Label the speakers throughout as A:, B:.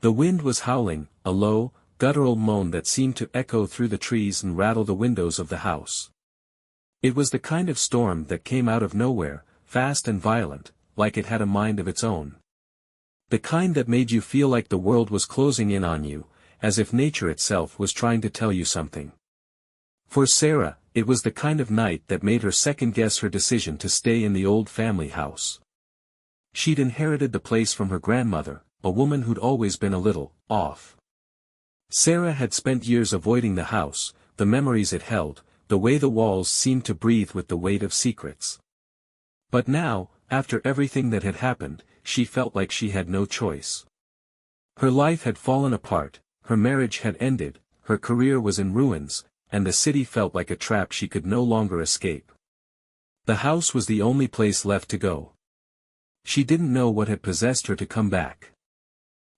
A: The wind was howling, a low, guttural moan that seemed to echo through the trees and rattle the windows of the house. It was the kind of storm that came out of nowhere, fast and violent, like it had a mind of its own. The kind that made you feel like the world was closing in on you, as if nature itself was trying to tell you something. For Sarah, it was the kind of night that made her second-guess her decision to stay in the old family house. She'd inherited the place from her grandmother, a woman who'd always been a little off. Sarah had spent years avoiding the house, the memories it held, the way the walls seemed to breathe with the weight of secrets. But now, after everything that had happened, she felt like she had no choice. Her life had fallen apart, her marriage had ended, her career was in ruins, and the city felt like a trap she could no longer escape. The house was the only place left to go. She didn't know what had possessed her to come back.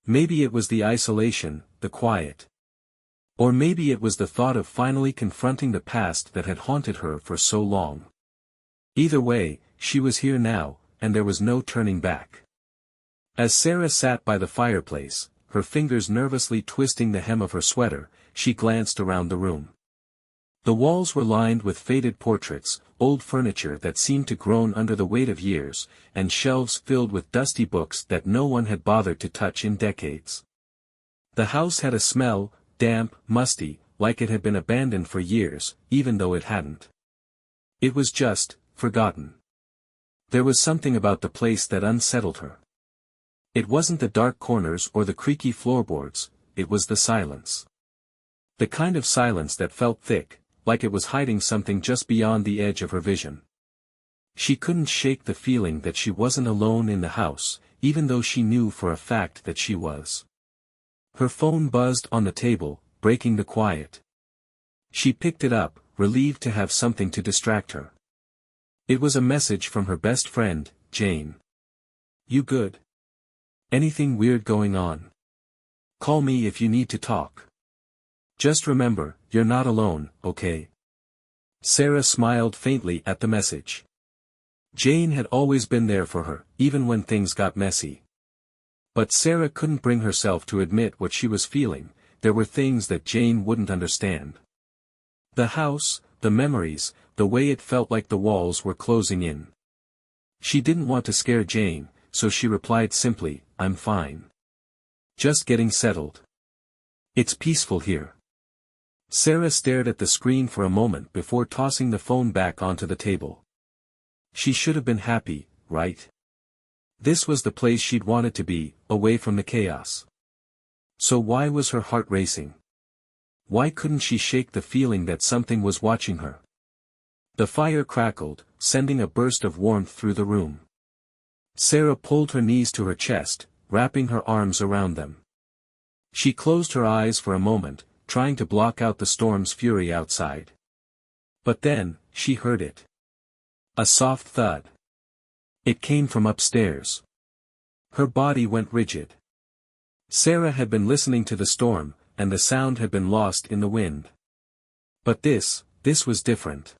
A: Maybe it was the isolation, the quiet. Or maybe it was the thought of finally confronting the past that had haunted her for so long. Either way, she was here now, and there was no turning back. As Sarah sat by the fireplace, her fingers nervously twisting the hem of her sweater, she glanced around the room. The walls were lined with faded portraits, old furniture that seemed to groan under the weight of years, and shelves filled with dusty books that no one had bothered to touch in decades. The house had a smell, damp, musty, like it had been abandoned for years, even though it hadn't. It was just, forgotten. There was something about the place that unsettled her. It wasn't the dark corners or the creaky floorboards, it was the silence. The kind of silence that felt thick, like it was hiding something just beyond the edge of her vision. She couldn't shake the feeling that she wasn't alone in the house, even though she knew for a fact that she was. Her phone buzzed on the table, breaking the quiet. She picked it up, relieved to have something to distract her. It was a message from her best friend, Jane. "You good? Anything weird going on? Call me if you need to talk. Just remember, you're not alone, okay?" Sarah smiled faintly at the message. Jane had always been there for her, even when things got messy. But Sarah couldn't bring herself to admit what she was feeling. There were things that Jane wouldn't understand. The house, the memories, the way it felt like the walls were closing in. She didn't want to scare Jane, so she replied simply, "I'm fine. Just getting settled. It's peaceful here." Sarah stared at the screen for a moment before tossing the phone back onto the table. She should have been happy, right? This was the place she'd wanted to be, away from the chaos. So why was her heart racing? Why couldn't she shake the feeling that something was watching her? The fire crackled, sending a burst of warmth through the room. Sarah pulled her knees to her chest, wrapping her arms around them. She closed her eyes for a moment, trying to block out the storm's fury outside. But then, she heard it. A soft thud. It came from upstairs. Her body went rigid. Sarah had been listening to the storm, and the sound had been lost in the wind. But this was different.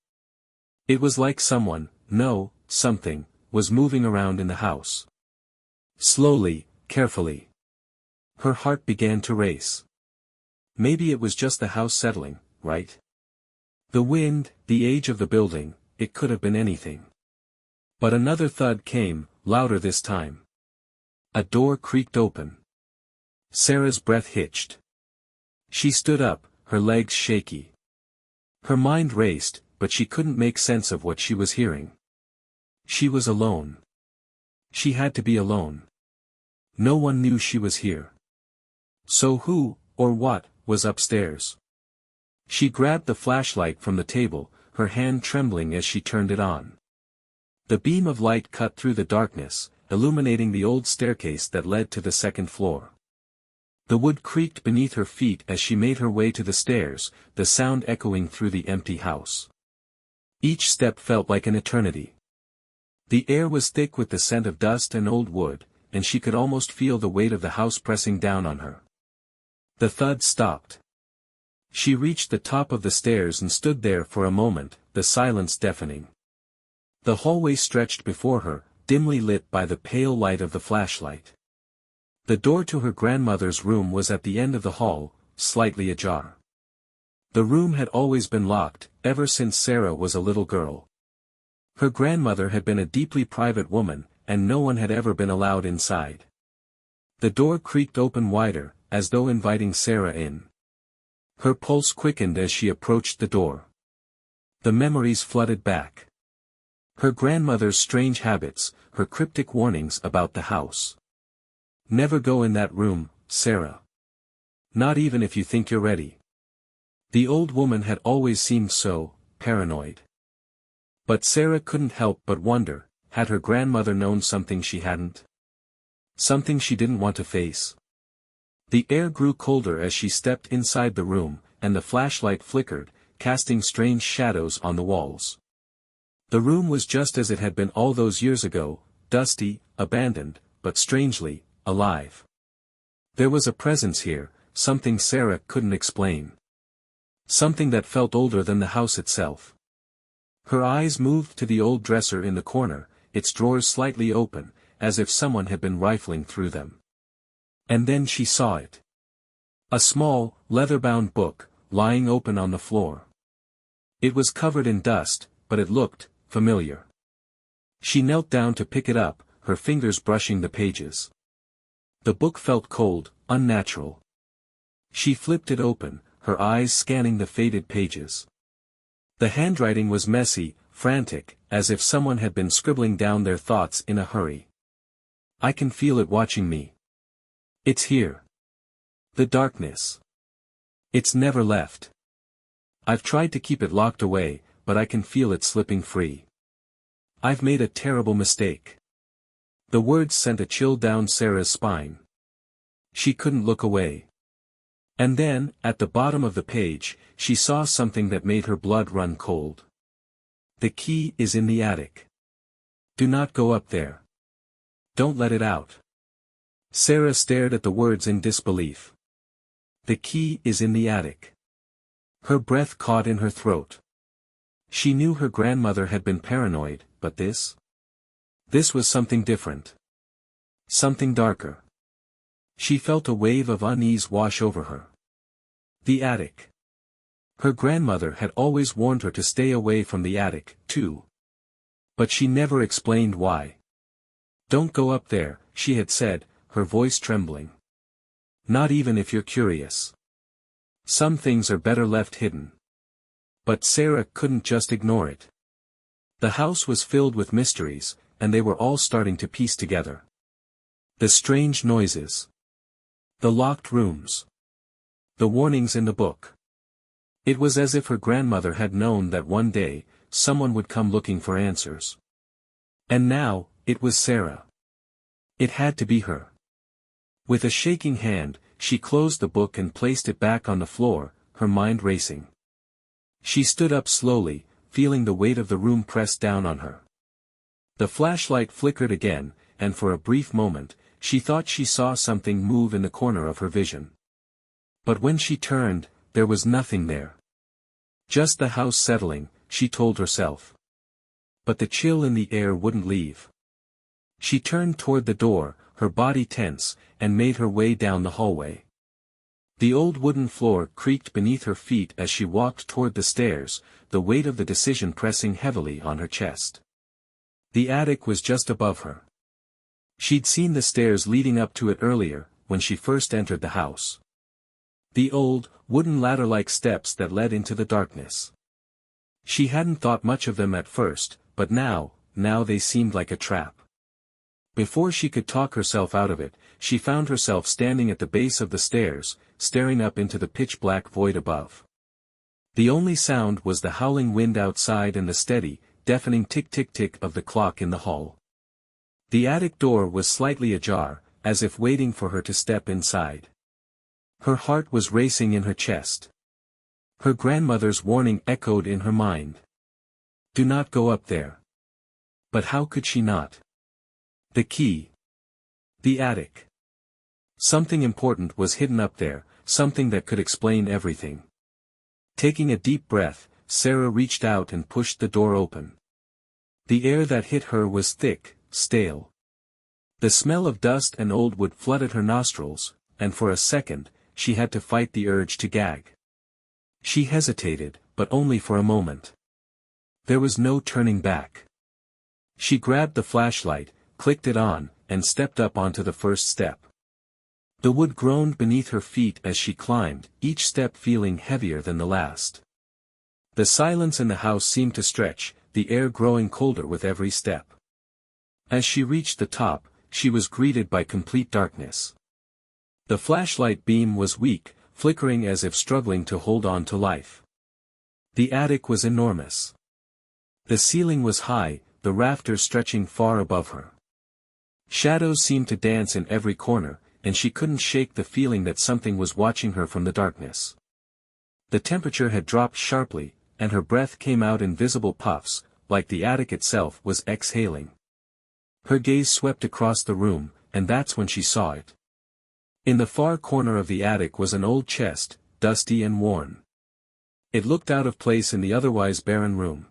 A: It was like someone, no, something, was moving around in the house. Slowly, carefully. Her heart began to race. Maybe it was just the house settling, right? The wind, the age of the building, it could have been anything. But another thud came, louder this time. A door creaked open. Sarah's breath hitched. She stood up, her legs shaky. Her mind raced, but she couldn't make sense of what she was hearing. She was alone. She had to be alone. No one knew she was here. So who, or what, was upstairs? She grabbed the flashlight from the table, her hand trembling as she turned it on. The beam of light cut through the darkness, illuminating the old staircase that led to the second floor. The wood creaked beneath her feet as she made her way to the stairs, the sound echoing through the empty house. Each step felt like an eternity. The air was thick with the scent of dust and old wood, and she could almost feel the weight of the house pressing down on her. The thud stopped. She reached the top of the stairs and stood there for a moment, the silence deafening. The hallway stretched before her, dimly lit by the pale light of the flashlight. The door to her grandmother's room was at the end of the hall, slightly ajar. The room had always been locked, ever since Sarah was a little girl. Her grandmother had been a deeply private woman, and no one had ever been allowed inside. The door creaked open wider, as though inviting Sarah in. Her pulse quickened as she approached the door. The memories flooded back. Her grandmother's strange habits, her cryptic warnings about the house. Never go in that room, Sarah. Not even if you think you're ready. The old woman had always seemed so paranoid. But Sarah couldn't help but wonder, had her grandmother known something she hadn't? Something she didn't want to face? The air grew colder as she stepped inside the room, and the flashlight flickered, casting strange shadows on the walls. The room was just as it had been all those years ago, dusty, abandoned, but strangely, alive. There was a presence here, something Sarah couldn't explain. Something that felt older than the house itself. Her eyes moved to the old dresser in the corner, its drawers slightly open, as if someone had been rifling through them. And then she saw it. A small, leather-bound book, lying open on the floor. It was covered in dust, but it looked familiar. She knelt down to pick it up, her fingers brushing the pages. The book felt cold, unnatural. She flipped it open, her eyes scanning the faded pages. The handwriting was messy, frantic, as if someone had been scribbling down their thoughts in a hurry. I can feel it watching me. It's here. The darkness. It's never left. I've tried to keep it locked away, but I can feel it slipping free. I've made a terrible mistake. The words sent a chill down Sarah's spine. She couldn't look away. And then, at the bottom of the page, she saw something that made her blood run cold. The key is in the attic. Do not go up there. Don't let it out. Sarah stared at the words in disbelief. The key is in the attic. Her breath caught in her throat. She knew her grandmother had been paranoid, but this? This was something different. Something darker. She felt a wave of unease wash over her. The attic. Her grandmother had always warned her to stay away from the attic, too. But she never explained why. Don't go up there, she had said, her voice trembling. Not even if you're curious. Some things are better left hidden. But Sarah couldn't just ignore it. The house was filled with mysteries, and they were all starting to piece together. The strange noises. The locked rooms. The warnings in the book. It was as if her grandmother had known that one day, someone would come looking for answers. And now, it was Sarah. It had to be her. With a shaking hand, she closed the book and placed it back on the floor, her mind racing. She stood up slowly, feeling the weight of the room press down on her. The flashlight flickered again, and for a brief moment, she thought she saw something move in the corner of her vision. But when she turned, there was nothing there. Just the house settling, she told herself. But the chill in the air wouldn't leave. She turned toward the door, her body tense, and made her way down the hallway. The old wooden floor creaked beneath her feet as she walked toward the stairs, the weight of the decision pressing heavily on her chest. The attic was just above her. She'd seen the stairs leading up to it earlier, when she first entered the house. The old, wooden ladder-like steps that led into the darkness. She hadn't thought much of them at first, but now they seemed like a trap. Before she could talk herself out of it, she found herself standing at the base of the stairs, staring up into the pitch-black void above. The only sound was the howling wind outside and the steady, deafening tick-tick-tick of the clock in the hall. The attic door was slightly ajar, as if waiting for her to step inside. Her heart was racing in her chest. Her grandmother's warning echoed in her mind. Do not go up there. But how could she not? The key. The attic. Something important was hidden up there, something that could explain everything. Taking a deep breath, Sarah reached out and pushed the door open. The air that hit her was thick, stale. The smell of dust and old wood flooded her nostrils, and for a second, she had to fight the urge to gag. She hesitated, but only for a moment. There was no turning back. She grabbed the flashlight, clicked it on, and stepped up onto the first step. The wood groaned beneath her feet as she climbed, each step feeling heavier than the last. The silence in the house seemed to stretch, the air growing colder with every step. As she reached the top, she was greeted by complete darkness. The flashlight beam was weak, flickering as if struggling to hold on to life. The attic was enormous. The ceiling was high, the rafters stretching far above her. Shadows seemed to dance in every corner, and she couldn't shake the feeling that something was watching her from the darkness. The temperature had dropped sharply, and her breath came out in visible puffs, like the attic itself was exhaling. Her gaze swept across the room, and that's when she saw it. In the far corner of the attic was an old chest, dusty and worn. It looked out of place in the otherwise barren room.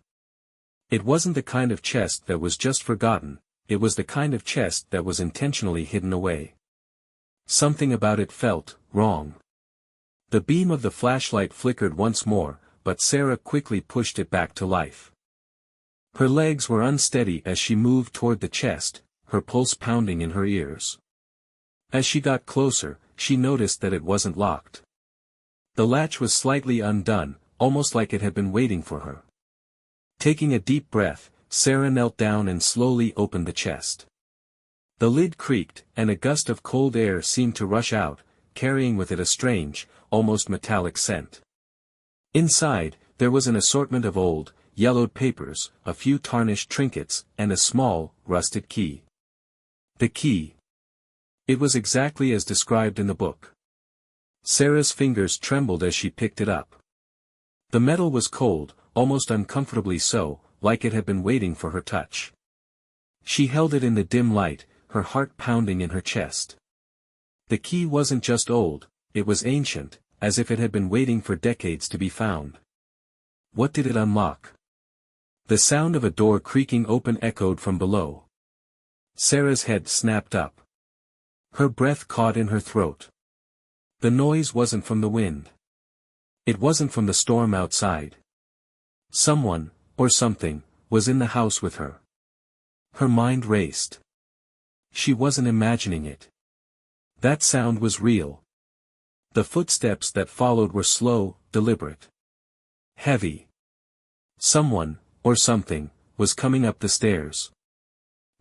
A: It wasn't the kind of chest that was just forgotten, it was the kind of chest that was intentionally hidden away. Something about it felt wrong. The beam of the flashlight flickered once more, but Sarah quickly pushed it back to life. Her legs were unsteady as she moved toward the chest, her pulse pounding in her ears. As she got closer, she noticed that it wasn't locked. The latch was slightly undone, almost like it had been waiting for her. Taking a deep breath, Sarah knelt down and slowly opened the chest. The lid creaked, and a gust of cold air seemed to rush out, carrying with it a strange, almost metallic scent. Inside, there was an assortment of old, yellowed papers, a few tarnished trinkets, and a small, rusted key. The key. It was exactly as described in the book. Sarah's fingers trembled as she picked it up. The metal was cold, almost uncomfortably so, like it had been waiting for her touch. She held it in the dim light, her heart pounding in her chest. The key wasn't just old, it was ancient, as if it had been waiting for decades to be found. What did it unlock? The sound of a door creaking open echoed from below. Sarah's head snapped up. Her breath caught in her throat. The noise wasn't from the wind. It wasn't from the storm outside. Someone, or something, was in the house with her. Her mind raced. She wasn't imagining it. That sound was real. The footsteps that followed were slow, deliberate. Heavy. Someone, or something, was coming up the stairs.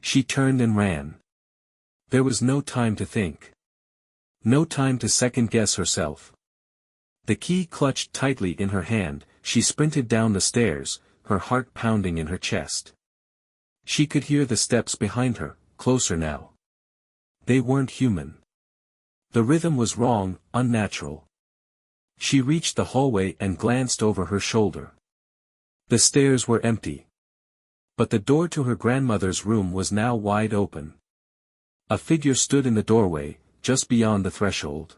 A: She turned and ran. There was no time to think. No time to second-guess herself. The key clutched tightly in her hand, she sprinted down the stairs, her heart pounding in her chest. She could hear the steps behind her, closer now. They weren't human. The rhythm was wrong, unnatural. She reached the hallway and glanced over her shoulder. The stairs were empty. But the door to her grandmother's room was now wide open. A figure stood in the doorway, just beyond the threshold.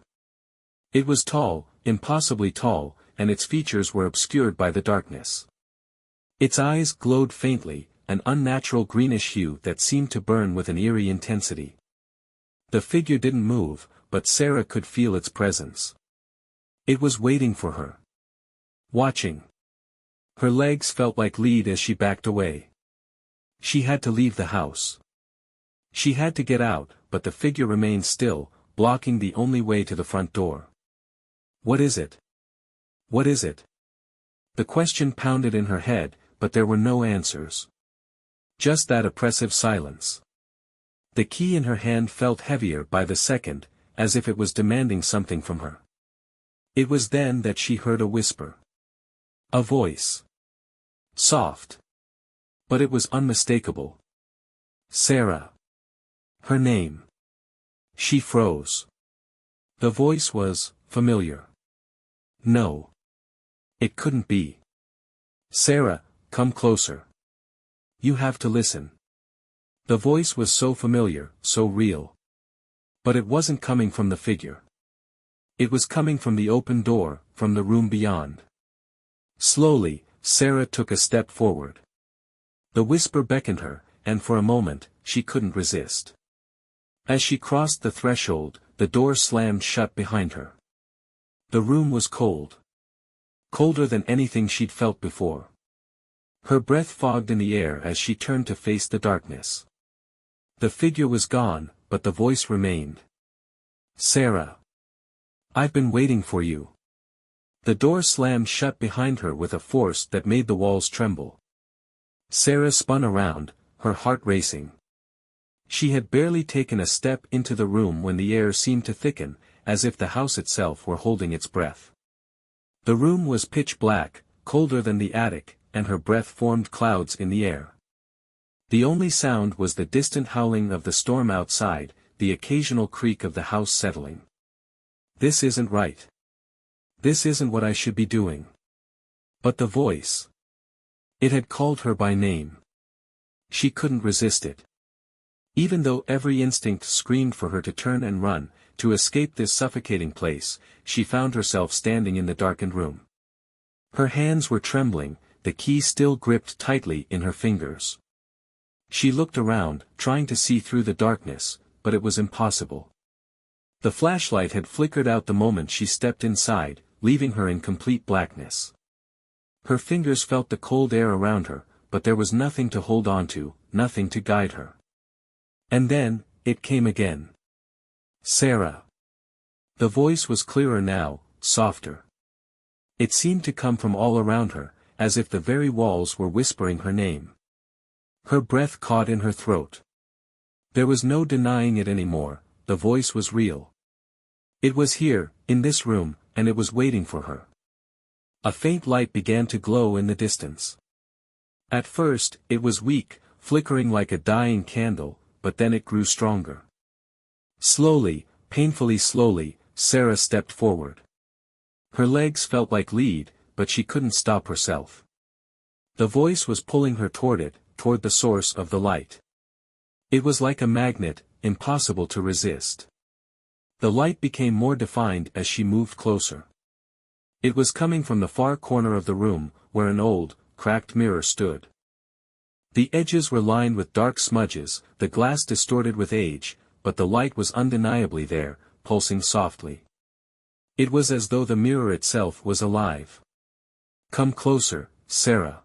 A: It was tall, impossibly tall, and its features were obscured by the darkness. Its eyes glowed faintly, an unnatural greenish hue that seemed to burn with an eerie intensity. The figure didn't move, but Sarah could feel its presence. It was waiting for her. Watching. Her legs felt like lead as she backed away. She had to leave the house. She had to get out, but the figure remained still, blocking the only way to the front door. What is it? What is it? The question pounded in her head, but there were no answers. Just that oppressive silence. The key in her hand felt heavier by the second, as if it was demanding something from her. It was then that she heard a whisper. A voice. Soft. But it was unmistakable. Sarah. Her name. She froze. The voice was familiar. No. It couldn't be. Sarah, come closer. You have to listen. The voice was so familiar, so real. But it wasn't coming from the figure. It was coming from the open door, from the room beyond. Slowly, Sarah took a step forward. The whisper beckoned her, and for a moment, she couldn't resist. As she crossed the threshold, the door slammed shut behind her. The room was cold. Colder than anything she'd felt before. Her breath fogged in the air as she turned to face the darkness. The figure was gone, but the voice remained. "Sarah. I've been waiting for you." The door slammed shut behind her with a force that made the walls tremble. Sarah spun around, her heart racing. She had barely taken a step into the room when the air seemed to thicken, as if the house itself were holding its breath. The room was pitch black, colder than the attic, and her breath formed clouds in the air. The only sound was the distant howling of the storm outside, the occasional creak of the house settling. "This isn't right. This isn't what I should be doing." But the voice. It had called her by name. She couldn't resist it. Even though every instinct screamed for her to turn and run, to escape this suffocating place, she found herself standing in the darkened room. Her hands were trembling, the key still gripped tightly in her fingers. She looked around, trying to see through the darkness, but it was impossible. The flashlight had flickered out the moment she stepped inside, leaving her in complete blackness. Her fingers felt the cold air around her, but there was nothing to hold on to, nothing to guide her. And then, it came again. "Sarah." The voice was clearer now, softer. It seemed to come from all around her, as if the very walls were whispering her name. Her breath caught in her throat. There was no denying it anymore, the voice was real. It was here, in this room, and it was waiting for her. A faint light began to glow in the distance. At first, it was weak, flickering like a dying candle, but then it grew stronger. Slowly, painfully slowly, Sarah stepped forward. Her legs felt like lead, but she couldn't stop herself. The voice was pulling her toward it, toward the source of the light. It was like a magnet, impossible to resist. The light became more defined as she moved closer. It was coming from the far corner of the room, where an old, cracked mirror stood. The edges were lined with dark smudges, the glass distorted with age, but the light was undeniably there, pulsing softly. It was as though the mirror itself was alive. "Come closer, Sarah.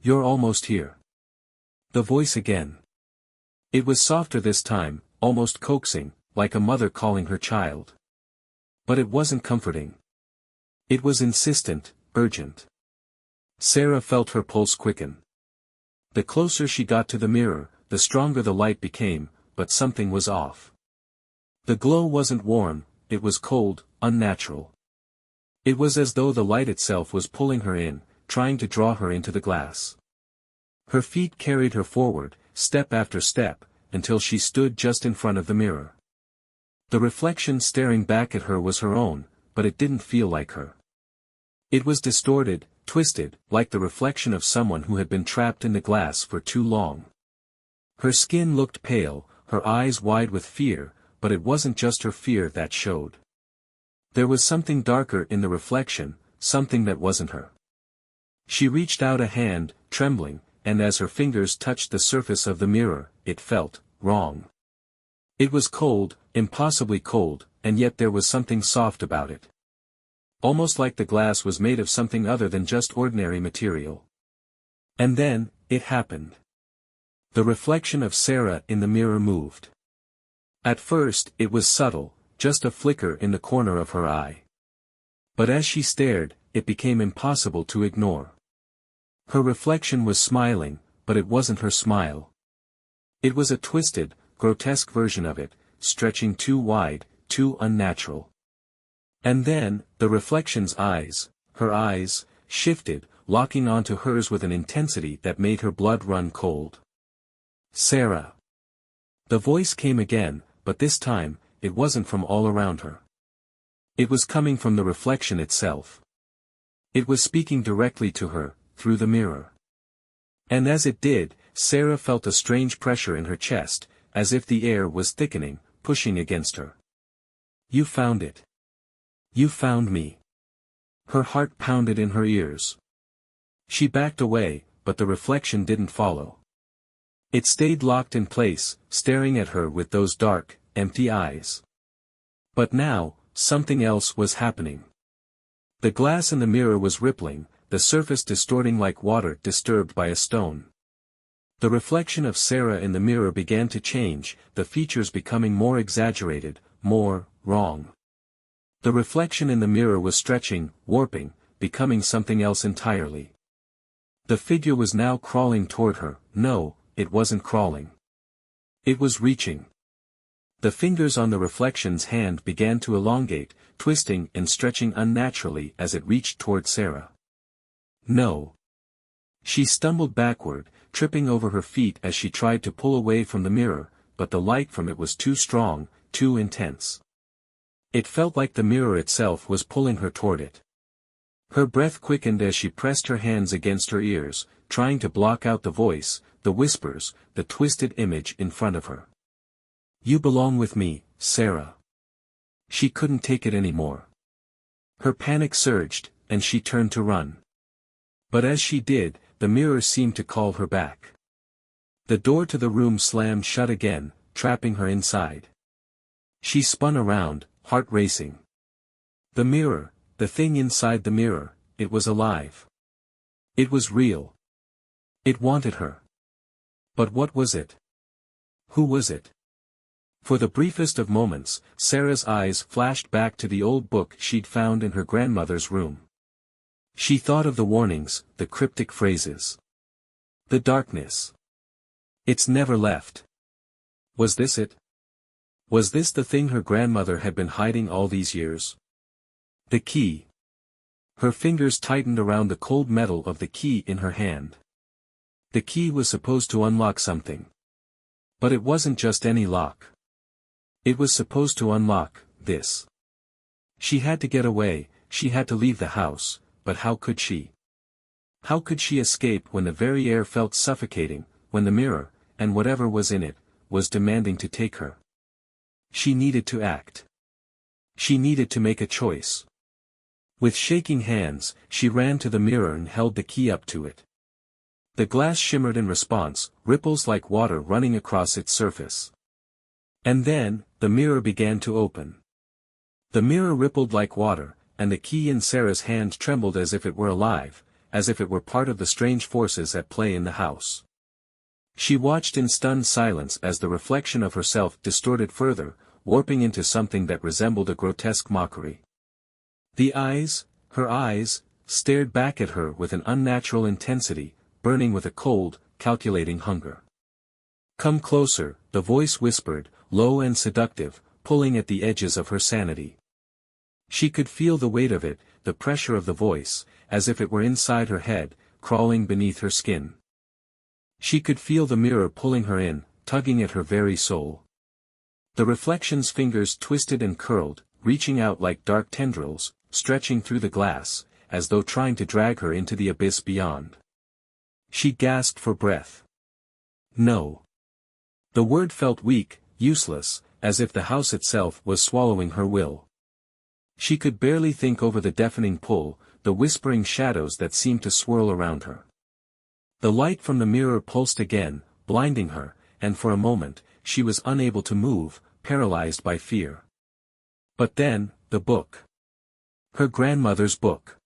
A: You're almost here." The voice again. It was softer this time, almost coaxing, like a mother calling her child. But it wasn't comforting. It was insistent, urgent. Sarah felt her pulse quicken. The closer she got to the mirror, the stronger the light became, but something was off. The glow wasn't warm, it was cold, unnatural. It was as though the light itself was pulling her in, trying to draw her into the glass. Her feet carried her forward, step after step, until she stood just in front of the mirror. The reflection staring back at her was her own, but it didn't feel like her. It was distorted, twisted, like the reflection of someone who had been trapped in the glass for too long. Her skin looked pale, her eyes wide with fear, but it wasn't just her fear that showed. There was something darker in the reflection, something that wasn't her. She reached out a hand, trembling, and as her fingers touched the surface of the mirror, it felt wrong. It was cold, impossibly cold, and yet there was something soft about it. Almost like the glass was made of something other than just ordinary material. And then, it happened. The reflection of Sarah in the mirror moved. At first, it was subtle, just a flicker in the corner of her eye. But as she stared, it became impossible to ignore. Her reflection was smiling, but it wasn't her smile. It was a twisted, grotesque version of it, stretching too wide, too unnatural. And then, the reflection's eyes, her eyes, shifted, locking onto hers with an intensity that made her blood run cold. "Sarah." The voice came again, but this time, it wasn't from all around her. It was coming from the reflection itself. It was speaking directly to her, through the mirror. And as it did, Sarah felt a strange pressure in her chest, as if the air was thickening, pushing against her. "You found it. You found me." Her heart pounded in her ears. She backed away, but the reflection didn't follow. It stayed locked in place, staring at her with those dark, empty eyes. But now, something else was happening. The glass in the mirror was rippling, the surface distorting like water disturbed by a stone. The reflection of Sarah in the mirror began to change, the features becoming more exaggerated, more wrong. The reflection in the mirror was stretching, warping, becoming something else entirely. The figure was now crawling toward her. No, it wasn't crawling. It was reaching. The fingers on the reflection's hand began to elongate, twisting and stretching unnaturally as it reached toward Sarah. No. She stumbled backward, tripping over her feet as she tried to pull away from the mirror, but the light from it was too strong, too intense. It felt like the mirror itself was pulling her toward it. Her breath quickened as she pressed her hands against her ears, trying to block out the voice, the whispers, the twisted image in front of her. "You belong with me, Sarah." She couldn't take it anymore. Her panic surged, and she turned to run. But as she did, the mirror seemed to call her back. The door to the room slammed shut again, trapping her inside. She spun around, heart racing. The mirror, the thing inside the mirror, it was alive. It was real. It wanted her. But what was it? Who was it? For the briefest of moments, Sarah's eyes flashed back to the old book she'd found in her grandmother's room. She thought of the warnings, the cryptic phrases. The darkness. It's never left. Was this it? Was this the thing her grandmother had been hiding all these years? The key. Her fingers tightened around the cold metal of the key in her hand. The key was supposed to unlock something. But it wasn't just any lock. It was supposed to unlock this. She had to get away, she had to leave the house, but how could she? How could she escape when the very air felt suffocating, when the mirror, and whatever was in it, was demanding to take her? She needed to act. She needed to make a choice. With shaking hands, she ran to the mirror and held the key up to it. The glass shimmered in response, ripples like water running across its surface. And then, the mirror began to open. The mirror rippled like water, and the key in Sarah's hand trembled as if it were alive, as if it were part of the strange forces at play in the house. She watched in stunned silence as the reflection of herself distorted further, warping into something that resembled a grotesque mockery. The eyes, her eyes, stared back at her with an unnatural intensity, burning with a cold, calculating hunger. "Come closer," the voice whispered, low and seductive, pulling at the edges of her sanity. She could feel the weight of it, the pressure of the voice, as if it were inside her head, crawling beneath her skin. She could feel the mirror pulling her in, tugging at her very soul. The reflection's fingers twisted and curled, reaching out like dark tendrils, stretching through the glass, as though trying to drag her into the abyss beyond. She gasped for breath. No. The word felt weak, useless, as if the house itself was swallowing her will. She could barely think over the deafening pull, the whispering shadows that seemed to swirl around her. The light from the mirror pulsed again, blinding her, and for a moment, she was unable to move, paralyzed by fear. But then, the book. Her grandmother's book.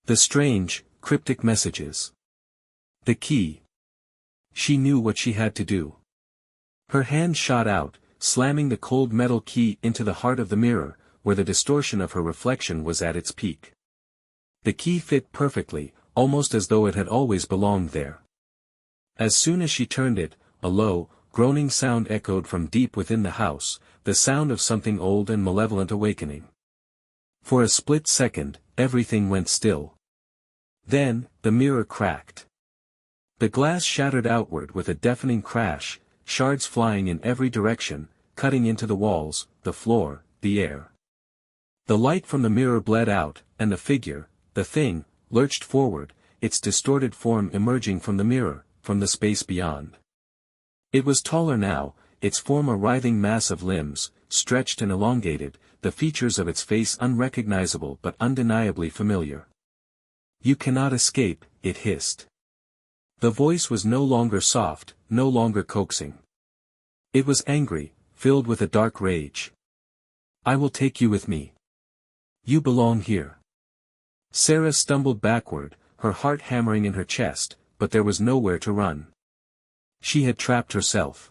A: The strange, cryptic messages. The key. She knew what she had to do. Her hand shot out, slamming the cold metal key into the heart of the mirror, where the distortion of her reflection was at its peak. The key fit perfectly, almost as though it had always belonged there. As soon as she turned it, a low, groaning sound echoed from deep within the house, the sound of something old and malevolent awakening. For a split second, everything went still. Then, the mirror cracked. The glass shattered outward with a deafening crash, shards flying in every direction, cutting into the walls, the floor, the air. The light from the mirror bled out, and the figure, the thing, lurched forward, its distorted form emerging from the mirror, from the space beyond. It was taller now, its form a writhing mass of limbs, stretched and elongated, the features of its face unrecognizable but undeniably familiar. "You cannot escape," it hissed. The voice was no longer soft, no longer coaxing. It was angry, filled with a dark rage. I will take you with me. You belong here. Sarah stumbled backward, her heart hammering in her chest, but there was nowhere to run. She had trapped herself.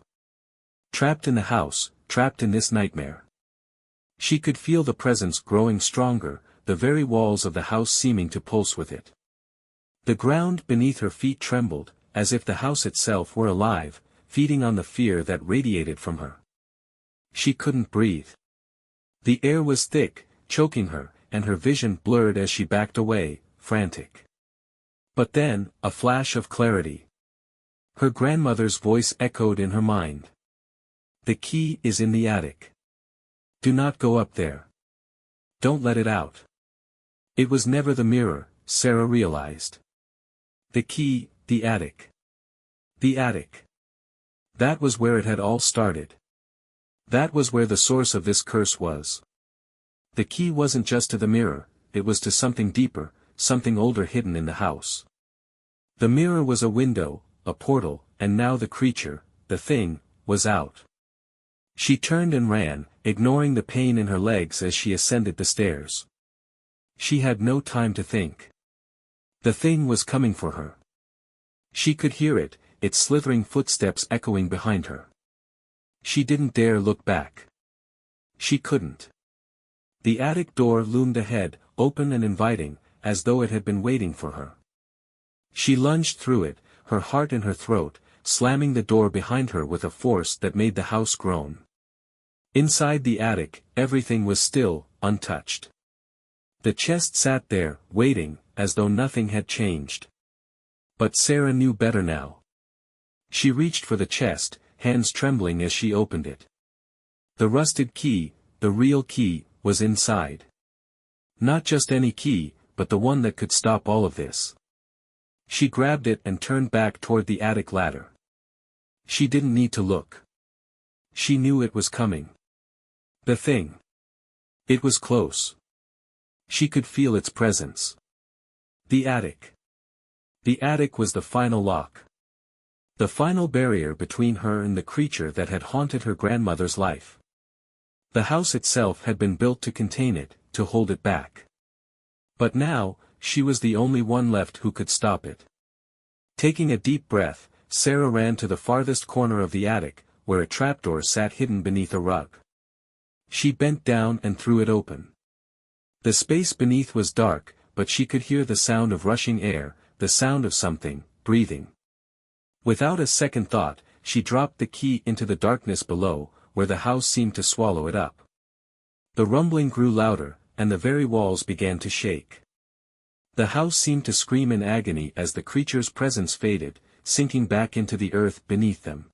A: Trapped in the house, trapped in this nightmare. She could feel the presence growing stronger, the very walls of the house seeming to pulse with it. The ground beneath her feet trembled, as if the house itself were alive, feeding on the fear that radiated from her. She couldn't breathe. The air was thick, choking her, and her vision blurred as she backed away, frantic. But then, a flash of clarity. Her grandmother's voice echoed in her mind. The key is in the attic. Do not go up there. Don't let it out. It was never the mirror, Sarah realized. The key, the attic. The attic. That was where it had all started. That was where the source of this curse was. The key wasn't just to the mirror, it was to something deeper, something older hidden in the house. The mirror was a window, a portal, and now the creature, the thing, was out. She turned and ran, ignoring the pain in her legs as she ascended the stairs. She had no time to think. The thing was coming for her. She could hear it, its slithering footsteps echoing behind her. She didn't dare look back. She couldn't. The attic door loomed ahead, open and inviting, as though it had been waiting for her. She lunged through it, her heart in her throat, slamming the door behind her with a force that made the house groan. Inside the attic, everything was still, untouched. The chest sat there, waiting, as though nothing had changed. But Sarah knew better now. She reached for the chest, hands trembling as she opened it. The rusted key, the real key, was inside. Not just any key, but the one that could stop all of this. She grabbed it and turned back toward the attic ladder. She didn't need to look. She knew it was coming. The thing. It was close. She could feel its presence. The attic. The attic was the final lock. The final barrier between her and the creature that had haunted her grandmother's life. The house itself had been built to contain it, to hold it back. But now, she was the only one left who could stop it. Taking a deep breath, Sarah ran to the farthest corner of the attic, where a trapdoor sat hidden beneath a rug. She bent down and threw it open. The space beneath was dark, but she could hear the sound of rushing air, the sound of something, breathing. Without a second thought, she dropped the key into the darkness below, where the house seemed to swallow it up. The rumbling grew louder, and the very walls began to shake. The house seemed to scream in agony as the creature's presence faded, sinking back into the earth beneath them.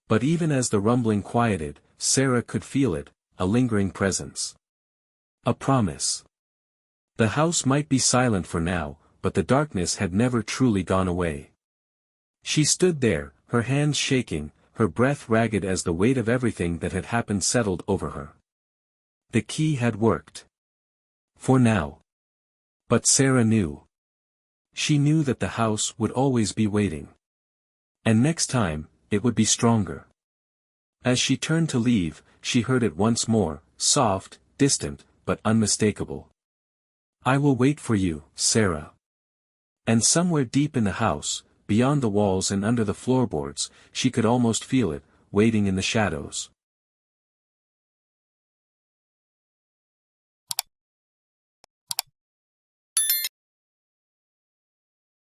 A: But even as the rumbling quieted, Sarah could feel it, a lingering presence. A promise. The house might be silent for now, but the darkness had never truly gone away. She stood there, her hands shaking, her breath ragged as the weight of everything that had happened settled over her. The key had worked. For now. But Sarah knew. She knew that the house would always be waiting. And next time, it would be stronger. As she turned to leave, she heard it once more, soft, distant, but unmistakable. I will wait for you, Sarah. And somewhere deep in the house, beyond the walls and under the floorboards, she could almost feel it, waiting in the shadows.